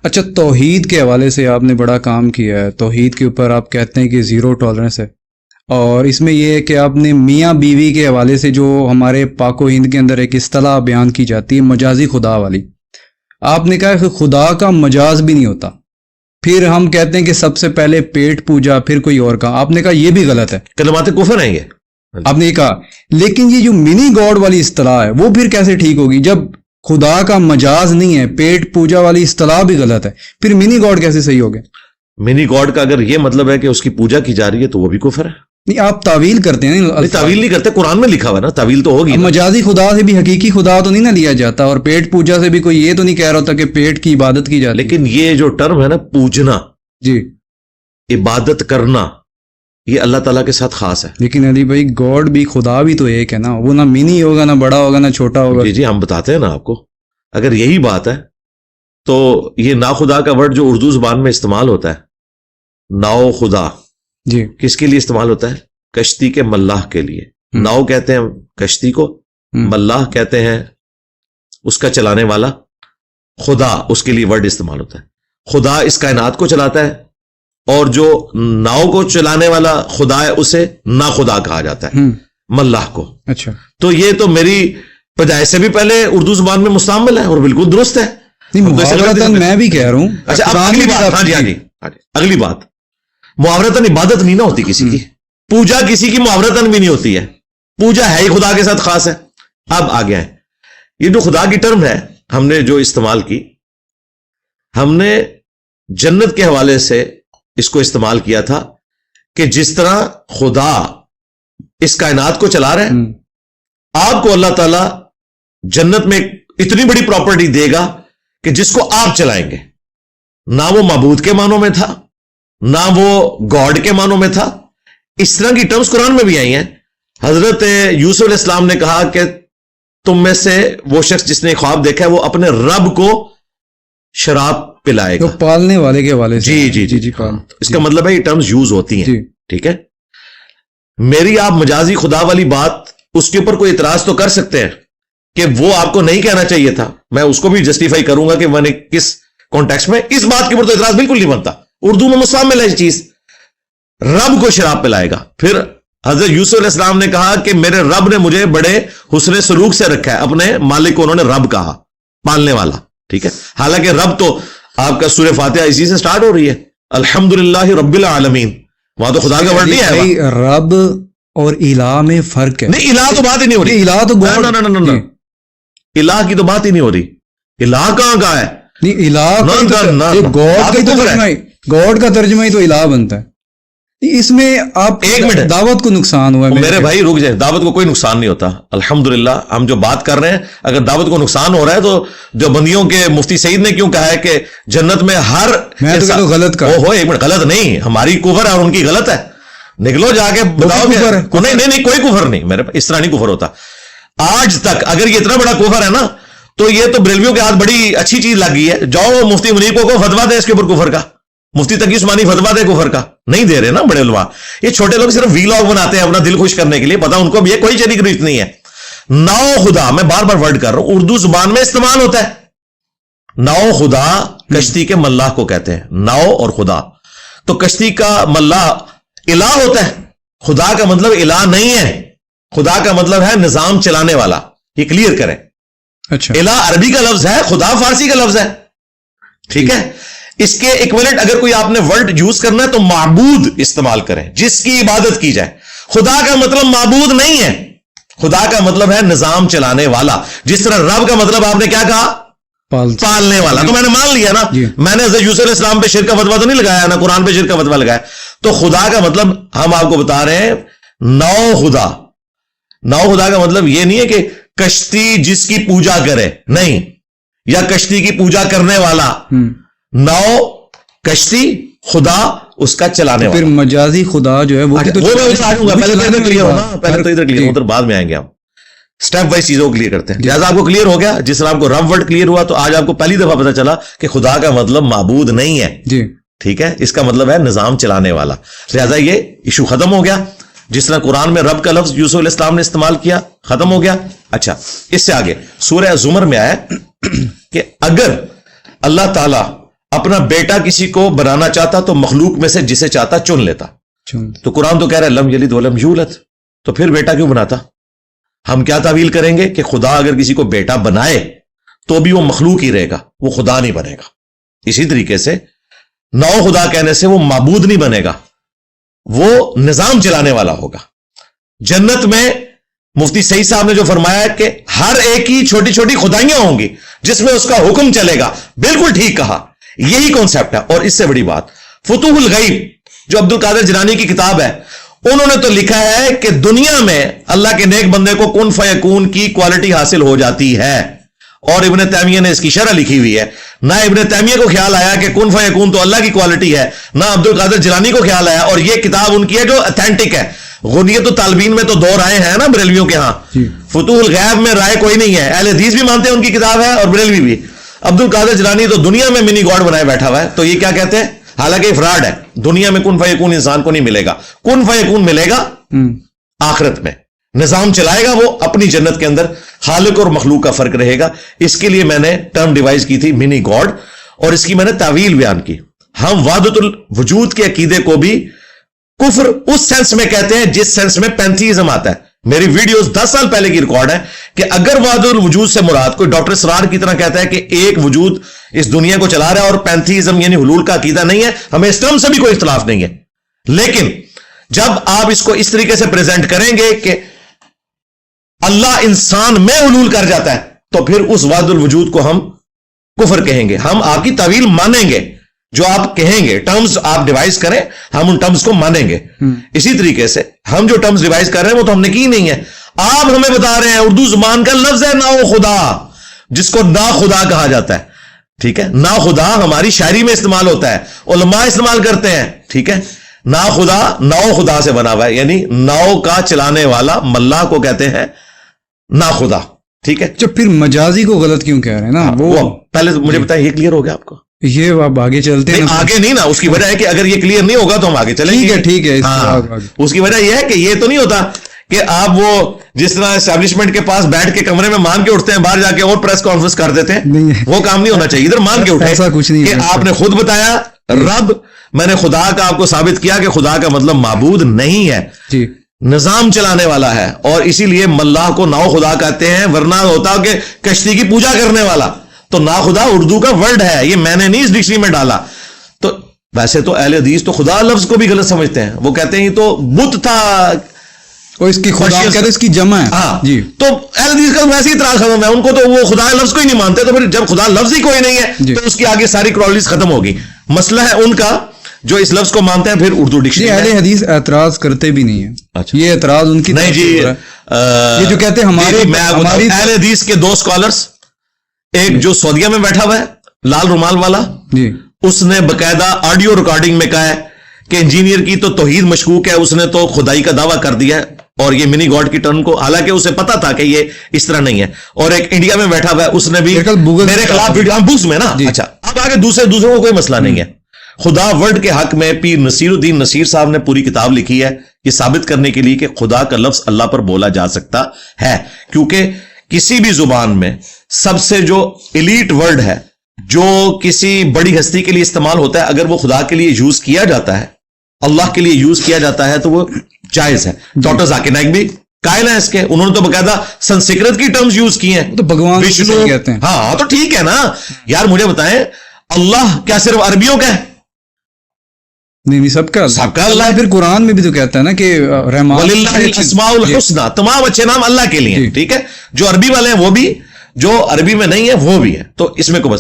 اچھا، توحید کے حوالے سے آپ نے بڑا کام کیا ہے، توحید کے اوپر آپ کہتے ہیں کہ زیرو ٹالرنس ہے، اور اس میں یہ ہے کہ آپ نے میاں بیوی کے حوالے سے جو ہمارے پاک و ہند کے اندر ایک اصطلاح بیان کی جاتی ہے مجازی خدا والی، آپ نے کہا کہ خدا کا مجاز بھی نہیں ہوتا، پھر ہم کہتے ہیں کہ سب سے پہلے پیٹ پوجا پھر کوئی اور کا، آپ نے کہا یہ بھی غلط ہے، کلمات کفر ہیں یہ، آپ نے یہ کہا، لیکن یہ جو منی گاڈ والی اصطلاح ہے وہ پھر کیسے ٹھیک ہوگی جب خدا کا مجاز نہیں ہے؟ پیٹ پوجا والی اصطلاح بھی غلط ہے، پھر منی گاڈ کیسے صحیح ہوگا؟ منی گاڈ کا اگر یہ مطلب ہے کہ اس کی پوجا کی جا رہی ہے تو وہ بھی کفر ہے۔ نہیں، آپ تعویل کرتے ہیں نا، تعویل نہیں کرتے، قرآن میں لکھا ہوا ہے نا، تعویل تو ہوگی نا۔ مجازی خدا سے بھی حقیقی خدا تو نہیں نہ لیا جاتا، اور پیٹ پوجا سے بھی کوئی یہ تو نہیں کہہ رہا ہوتا کہ پیٹ کی عبادت کی جاتی، لیکن یہ جو ٹرم ہے نا، پوجنا، جی، عبادت کرنا، یہ اللہ تعالیٰ کے ساتھ خاص ہے۔ لیکن علی بھائی گاڈ بھی خدا بھی تو ایک ہے نا، وہ نہ منی ہوگا نہ بڑا ہوگا نہ چھوٹا ہوگا۔ جی ہم بتاتے ہیں نا آپ کو، اگر یہی بات ہے تو یہ نا خدا کا ورڈ جو اردو زبان میں استعمال ہوتا ہے، ناؤ خدا، جی، کس کے لیے استعمال ہوتا ہے؟ کشتی کے ملاح کے لیے۔ ناؤ کہتے ہیں کشتی کو، ملاح کہتے ہیں اس کا چلانے والا، خدا اس کے لیے ورڈ استعمال ہوتا ہے۔ خدا اس کائنات کو چلاتا ہے، اور جو ناؤ کو چلانے والا خدا ہے اسے نا خدا کہا جاتا ہے، ملاح کو۔ اچھا، تو یہ تو میری پیدائش سے بھی پہلے اردو زبان میں مستعمل ہے اور بالکل درست ہے۔ محاورتاً میں بھی کہہ رہا ہوں۔ اچھا، اگلی بات، ہاں جی، اگلی بات، محاورتاً عبادت نہیں نہ ہوتی کسی کی، پوجا کسی کی محاورتاً بھی نہیں ہوتی ہے، پوجا ہے ہی خدا کے ساتھ خاص ہے۔ اب آگے ہیں، یہ جو خدا کی ٹرم ہے ہم نے جو استعمال کی، ہم نے جنت کے حوالے سے اس کو استعمال کیا تھا کہ جس طرح خدا اس کائنات کو چلا رہے ہیں، آپ کو اللہ تعالی جنت میں اتنی بڑی پراپرٹی دے گا کہ جس کو آپ چلائیں گے، نہ وہ معبود کے معنوں میں تھا، نہ وہ گاڈ کے معنوں میں تھا۔ اس طرح کی ٹرمز قرآن میں بھی آئی ہیں۔ حضرت یوسف علیہ السلام نے کہا کہ تم میں سے وہ شخص جس نے خواب دیکھا ہے وہ اپنے رب کو شراب پلائے گا، پالنے والے کے حوالے سے۔ جی جی جی، اس کا مطلب ہے یہ ٹرمز یوز ہوتی ہیں، ٹھیک ہے۔ میری آپ مجازی خدا والی بات، اس کے اوپر کوئی اعتراض تو کر سکتے ہیں کہ وہ آپ کو نہیں کہنا چاہیے تھا، میں اس کو بھی جسٹیفائی کروں گا کہ میں نے کس کانٹیکسٹ میں، اس بات کے اوپر تو اعتراض بالکل نہیں بنتا، اردو میں مستعمل ہے یہ چیز، رب کو شراب پلائے گا۔ پھر حضرت یوسف علیہ السلام نے کہا کہ میرے رب نے مجھے بڑے حسن سلوک سے رکھا ہے، اپنے مالک کو انہوں نے رب کہا، پالنے والا، ٹھیک ہے۔ حالانکہ رب تو آپ کا سورہ فاتحہ اسی سے سٹارٹ ہو رہی ہے، الحمدللہ رب العالمین، وہاں تو خدا کا ورڈ نہیں ہے۔ رب اور الہ میں فرق ہے، نہیں، الہ تو بات ہی نہیں ہو رہی، الہ تو الہ کی تو بات ہی نہیں ہو رہی، الہ کہاں کا ہے؟ نہیں، الہ گاڈ کا ترجمہ ہی تو الہ بنتا ہے۔ اس میں آپ ایک منٹ، دعوت کو نقصان ہوا ہے میرے بھائی، رک جائے، دعوت کو کوئی نقصان نہیں ہوتا الحمدللہ۔ ہم جو بات کر رہے ہیں، اگر دعوت کو نقصان ہو رہا ہے تو جو بندیوں کے مفتی سعید نے کیوں کہا ہے کہ جنت میں ہر، میں تو غلط کہا، ایک منٹ، غلط نہیں، ہماری کفر ہے اور ان کی غلط ہے، نکلو جا کے بتاؤ کہ نہیں کوئی کفر نہیں، میرے اس طرح نہیں کفر ہوتا آج تک۔ اگر یہ اتنا بڑا کفر ہے نا تو یہ تو بریلویوں کے ہاتھ بڑی اچھی چیز لگ گئی ہے، جاؤ مفتی منیر کو فتوا دے اس کے اوپر کفر کا، مفتی تقی عثمانی فتوا دے کفر کا، نہیں دے رہے نا بڑے علماء۔ یہ چھوٹے لوگ صرف ویلاگ بناتے ہیں اپنا دل خوش کرنے کے لیے، پتا ان کو بھی یہ کوئی شریک ریت نہیں ہے۔ ناؤ خدا، میں بار بار ورڈ کر رہا ہوں، اردو زبان میں استعمال ہوتا ہے۔ ناؤ خدا کشتی کے ملاح کو کہتے ہیں، ناؤ اور خدا، تو کشتی کا ملاح الہ ہوتا ہے، خدا کا مطلب الہ نہیں ہے، خدا کا مطلب ہے نظام چلانے والا، یہ کلیئر کریں۔ اچھا، الہ عربی کا لفظ ہے، خدا فارسی کا لفظ ہے، ٹھیک ہے۔ اس کے ایکویلنٹ اگر کوئی آپ نے ورڈ یوز کرنا ہے تو معبود استعمال کریں، جس کی عبادت کی جائے۔ خدا کا مطلب معبود نہیں ہے، خدا کا مطلب ہے نظام چلانے والا، جس طرح رب کا مطلب آپ نے کیا کہا؟ پالنے والا، تو میں نے مان لیا نا، میں نے حضرت یوسف علیہ السلام پہ شرک کا فتوا تو نہیں لگایا، نہ قرآن پہ شرک کا فتوا لگایا۔ تو خدا کا مطلب ہم آپ کو بتا رہے ہیں نو خدا۔ نو خدا کا مطلب یہ نہیں ہے کہ کشتی جس کی پوجا کرے، نہیں، یا کشتی کی پوجا کرنے والا، نو کشتی، خدا اس کا چلانے والا۔ پھر مجازی خدا جو ہے وہ پہلے تو ادھر کلیئر ہونا، پہلے تو ادھر کلیئر ہو، ادھر بعد میں آئیں گے ہم، سٹیپ وائز چیزوں کو کلیئر کرتے ہیں۔ لہٰذا آپ کو کلیئر ہو گیا، جس طرح آپ کو رب ورڈ کلیئر ہوا، تو آج آپ کو پہلی دفعہ پتا چلا کہ خدا کا مطلب معبود نہیں ہے، جی، ٹھیک ہے، اس کا مطلب ہے نظام چلانے والا۔ لہٰذا یہ ایشو ختم ہو گیا، جس طرح قرآن میں رب کا لفظ یوسف علیہ السلام نے استعمال کیا، ختم ہو گیا۔ اچھا، اس سے آگے سورہ زمر میں آیا کہ اگر اللہ تعالیٰ اپنا بیٹا کسی کو بنانا چاہتا تو مخلوق میں سے جسے چاہتا چن لیتا. تو قرآن تو کہہ رہا ہے لم یلد ولم یولد، تو پھر بیٹا کیوں بناتا؟ ہم کیا تعویل کریں گے کہ خدا اگر کسی کو بیٹا بنائے تو بھی وہ مخلوق ہی رہے گا، وہ خدا نہیں بنے گا. اسی طریقے سے نو خدا کہنے سے وہ معبود نہیں بنے گا، وہ نظام چلانے والا ہوگا. جنت میں مفتی سعید صاحب نے جو فرمایا ہے کہ ہر ایک کی چھوٹی چھوٹی خدائیاں ہوں گی جس میں اس کا حکم چلے گا، بالکل ٹھیک کہا، یہی کانسیپٹ ہے. اور اس سے بڑی بات فتوح الغیب جو عبد القادر جیلانی کی کتاب ہے، انہوں نے تو لکھا ہے کہ دنیا میں اللہ کے نیک بندے کو کن فیکون کی کوالٹی حاصل ہو جاتی ہے. اور ابن تیمیہ نے اس کی شرح لکھی ہوئی ہے. نہ ابن تیمیہ کو خیال آیا کہ کن فیکون تو اللہ کی کوالٹی ہے، نہ عبد القادر جیلانی کو خیال آیا. اور یہ کتاب ان کی ہے جو اتھینٹک ہے. غنیت الطالبین میں تو دو رائے ہیں نا بریلویوں کے ہاں، فتوح الغیب میں رائے کوئی نہیں ہے. اہل حدیث بھی مانتے ہیں ان کی کتاب ہے اور بریلوی بھی. عبد القادر جیلانی تو دنیا میں منی گاڈ بنائے بیٹھا ہوا ہے. تو یہ کیا کہتے ہیں؟ حالانکہ یہ فراڈ ہے. دنیا میں کن فیکون انسان کو نہیں ملے گا، کن فیکون ملے گا آخرت میں. نظام چلائے گا وہ اپنی جنت کے اندر. خالق اور مخلوق کا فرق رہے گا. اس کے لیے میں نے ٹرم ڈیوائز کی تھی منی گاڈ، اور اس کی میں نے تعویل بیان کی. ہم وحدت الوجود کے عقیدے کو بھی کفر اس سینس میں کہتے ہیں جس سینس میں پینتھیزم آتا ہے. میری ویڈیوز 10 سال پہلے کی ریکارڈ ہے کہ اگر وحدت الوجود سے مراد کوئی ڈاکٹر اسرار کی طرح کہتا ہے کہ ایک وجود اس دنیا کو چلا رہا ہے اور پینتھیزم یعنی حلول کا عقیدہ نہیں ہے، ہمیں اس ٹرم سے بھی کوئی اختلاف نہیں ہے. لیکن جب آپ اس کو اس طریقے سے پریزنٹ کریں گے کہ اللہ انسان میں حلول کر جاتا ہے تو پھر اس وحدت الوجود کو ہم کفر کہیں گے. ہم آپ کی تعویل مانیں گے، جو آپ کہیں گے ٹرمز آپ ڈیوائز کریں ہم ان ٹرمز کو مانیں گے. اسی طریقے سے ہم جو ٹرمز ڈیوائز کر رہے ہیں وہ تو ہم نے کی نہیں ہے. آپ ہمیں بتا رہے ہیں اردو زبان کا لفظ ہے نا خدا، جس کو نا خدا کہا جاتا ہے. ٹھیک ہے، نا خدا ہماری شاعری میں استعمال ہوتا ہے، علماء استعمال کرتے ہیں. ٹھیک ہے، نا خدا نو خدا سے بنا ہوا ہے، یعنی نو کا چلانے والا ملا کو کہتے ہیں نا خدا. ٹھیک ہے، جب پھر مجازی کو غلط کیوں کہہ رہے ہیں نا وہ پہلے مجھے بتائیں یہ کلیئر ہو گیا آپ کو؟ یہ آپ آگے چلتے ہیں. آگے نہیں نا، اس کی وجہ ہے کہ اگر یہ کلیئر نہیں ہوگا تو ہم آگے چلیں گے. ٹھیک ہے. اس کی وجہ یہ ہے کہ یہ تو نہیں ہوتا کہ آپ وہ جس طرح اسٹیبلشمنٹ کے پاس بیٹھ کے کمرے میں مان کے اٹھتے ہیں، باہر جا کے اور پریس کانفرنس کر دیتے ہیں. وہ کام نہیں ہونا چاہیے. ادھر مان کے اٹھے ایسا کچھ نہیں کہ آپ نے خود بتایا رب، میں نے خدا کا آپ کو ثابت کیا کہ خدا کا مطلب معبود نہیں ہے، نظام چلانے والا ہے. اور اسی لیے ملاح کو ناؤ خدا کہتے ہیں، ورنہ ہوتا کہ کشتی کی پوجا کرنے والا. تو نا خدا اردو کا ورڈ ہے، یہ میں نے نہیں اس ڈکشنری میں ڈالا. تو ویسے تو اہل حدیث تو خدا لفظ کو بھی غلط سمجھتے ہیں. وہ کہتے ہیں یہ تو بت تھا، اور اس کی خدا کہتے ہیں اس کی جمع ہے. ہاں جی، تو اہل حدیث کا ویسے ہی اعتراض ختم ہے. ان کو تو وہ خدا لفظ کو ہی نہیں مانتے. تو پھر جب خدا لفظ ہی کوئی نہیں ہے تو اس کی آگے ساری کرالز ختم ہوگی. مسئلہ ہے ان کا جو اس لفظ کو مانتے ہیں. پھر اردو ڈکشنری اہل حدیث اعتراض کرتے بھی نہیں ہیں. یہ اعتراض ان کی نہیں جی. یہ جو کہتے ہیں ہماری اہل حدیث کے 2 اسکالرس، ایک جو سعودیہ میں بیٹھا ہوا ہے لال رومال والا جی، اس نے باقاعدہ آڈیو ریکارڈنگ میں کہا ہے کہ انجینئر کی تو توحید مشکوک ہے، اس نے تو خدائی کا دعویٰ کر دیا ہے اور یہ منی گاڈ کی ٹرم کو، حالانکہ اسے پتا تھا کہ یہ اس طرح نہیں ہے. اور ایک انڈیا میں بیٹھا ہوا ہے، اس نے بھی میرے خلاف ویڈیو بکس میں نا. اچھا، اب آگے دوسروں کو کوئی مسئلہ نہیں ہے. خدا ورڈ کے حق میں پیر نصیر الدین نصیر صاحب نے پوری کتاب لکھی ہے یہ ثابت کرنے کے لیے کہ خدا کا لفظ اللہ پر بولا جا سکتا ہے. کیونکہ کسی بھی زبان میں سب سے جو ایلیٹ ورڈ ہے جو کسی بڑی ہستی کے لیے استعمال ہوتا ہے، اگر وہ خدا کے لیے یوز کیا جاتا ہے، اللہ کے لیے یوز کیا جاتا ہے تو وہ جائز ہے. ڈاکٹر ذاکر نائک بھی قائل ہیں اس کے، انہوں نے تو باقاعدہ سنسکرت کی ٹرمز یوز کی ہیں. تو بھگوان وشنو کہتے ہیں. ہاں تو ٹھیک ہے نا یار. مجھے بتائیں اللہ کیا صرف عربیوں کا ہے؟ نہیں، سب کا اللہ. پھر قرآن میں بھی تو کہتا ہے نا کہ وَلِلَّهِ الْأَسْمَاءُ الْحُسْنَى، تمام اچھے نام اللہ کے لیے ہیں. ٹھیک ہے، جو عربی والے ہیں وہ بھی، جو عربی میں نہیں ہے وہ بھی ہے. تو اس میں کوئی مسئلہ